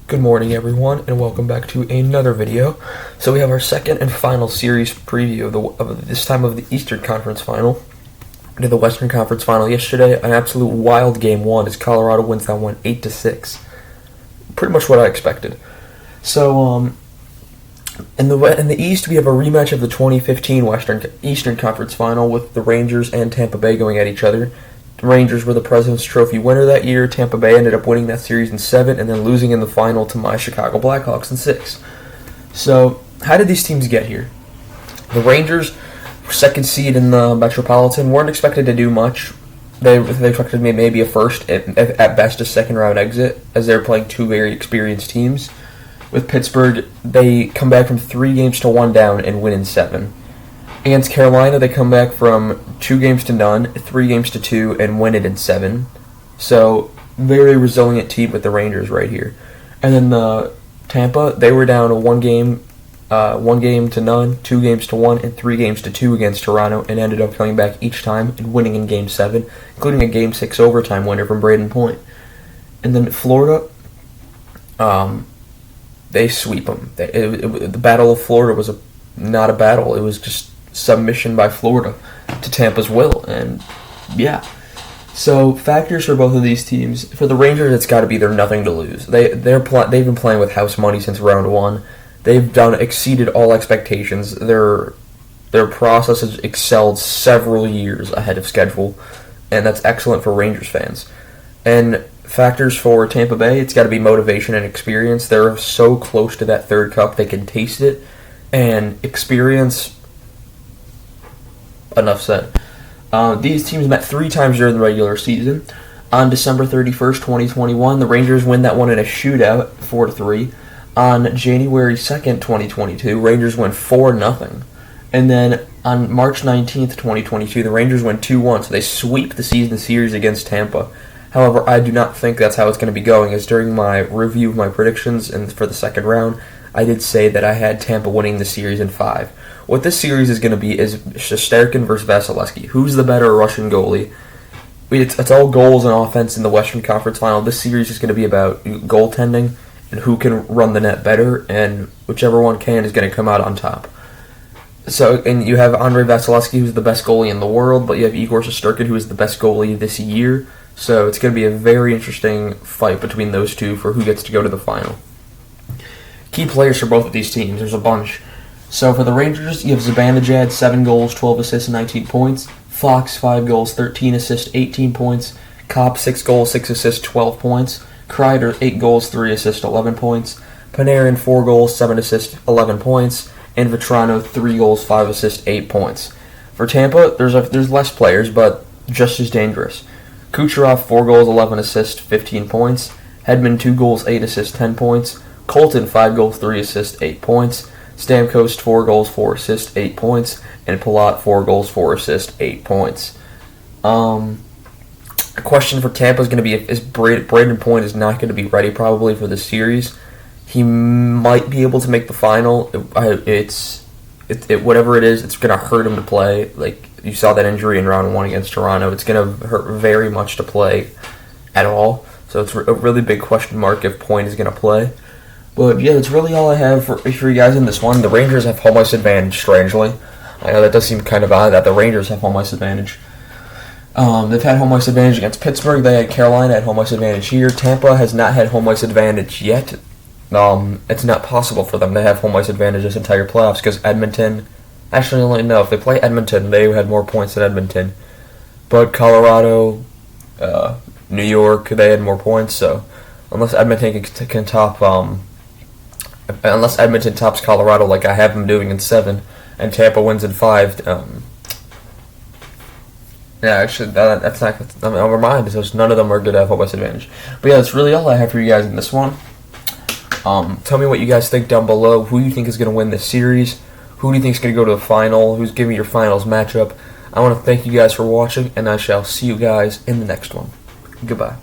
Good morning, everyone, and welcome back to another video. So we have our second and final series preview this time of the Eastern Conference Final. We did the Western Conference Final yesterday. An absolute wild game one as Colorado wins that one 8-6. Pretty much what I expected. So in the East, we have a rematch of the 2015 Eastern Conference Final with the Rangers and Tampa Bay going at each other. The Rangers were the President's Trophy winner that year. Tampa Bay ended up winning that series in 7 and then losing in the final to my Chicago Blackhawks in 6. So, how did these teams get here? The Rangers, second seed in the Metropolitan, weren't expected to do much. They expected maybe a first, at best a second-round exit, as they were playing two very experienced teams. With Pittsburgh, they come back from 3-1 down and win in 7. Against Carolina, they come back from 2-0, 3-2, and win it in 7. So, very resilient team with the Rangers right here. And then Tampa, they were down 1 game to none, 2-1, and 3-2 against Toronto, and ended up coming back each time and winning in Game 7, including a Game 6 overtime winner from Braden Point. And then Florida, they sweep them. The Battle of Florida was not a battle. It was just submission by Florida to Tampa's will, and yeah. So factors for both of these teams. For the Rangers, it's got to be their nothing to lose. They've been playing with house money since round 1. They've exceeded all expectations. Their process has excelled several years ahead of schedule, and that's excellent for Rangers fans. And factors for Tampa Bay, it's got to be motivation and experience. They're so close to that third cup, they can taste it, and experience. Enough said. These teams met 3 times during the regular season. On December 31st, 2021, the Rangers win that one in a shootout, 4-3. On January 2nd, 2022, Rangers win 4-0. And then on March 19th, 2022, the Rangers win 2-1, so they sweep the season series against Tampa. However, I do not think that's how it's going to be going, as during my review of my predictions and for the second round, I did say that I had Tampa winning the series in 5. What this series is going to be is Shesterkin versus Vasilevsky. Who's the better Russian goalie? It's all goals and offense in the Western Conference Final. This series is going to be about goaltending and who can run the net better, and whichever one can is going to come out on top. So, and you have Andrei Vasilevsky, who's the best goalie in the world, but you have Igor Shesterkin, who is the best goalie this year. So it's going to be a very interesting fight between those two for who gets to go to the final. Key players for both of these teams, there's a bunch. So for the Rangers, you have Zibanejad, 7 goals, 12 assists, 19 points. Fox, 5 goals, 13 assists, 18 points. Kopp, 6 goals, 6 assists, 12 points. Kreider, 8 goals, 3 assists, 11 points. Panarin, 4 goals, 7 assists, 11 points. And Vetrano, 3 goals, 5 assists, 8 points. For Tampa, there's less players, but just as dangerous. Kucherov, 4 goals, 11 assists, 15 points. Hedman, 2 goals, 8 assists, 10 points. Colton, 5 goals, 3 assists, 8 points. Stamkos, 4 goals, 4 assists, 8 points. And Palat, 4 goals, 4 assists, 8 points. A question for Tampa is going to be if Braden Point is not going to be ready probably for this series. He might be able to make the final. Whatever it is, it's going to hurt him to play. Like, you saw that injury in round 1 against Toronto. It's going to hurt very much to play at all. So it's a really big question mark if Point is going to play. But yeah, that's really all I have for you guys in this one. The Rangers have home ice advantage, strangely. I know that does seem kind of odd that the Rangers have home ice advantage. They've had home ice advantage against Pittsburgh. They had Carolina at home ice advantage here. Tampa has not had home ice advantage yet. It's not possible for them to have home ice advantage this entire playoffs because Edmonton... Actually, no, if they play Edmonton, they had more points than Edmonton. But Colorado, New York, they had more points, so unless Edmonton can top... unless Edmonton tops Colorado like I have them doing in 7, and Tampa wins in 5... yeah, actually, that's not... never mind, because none of them are good at home ice advantage. But yeah, that's really all I have for you guys in this one. Tell me what you guys think down below. Who you think is going to win this series? Who do you think is going to go to the final? Who's giving your finals matchup? I want to thank you guys for watching, and I shall see you guys in the next one. Goodbye.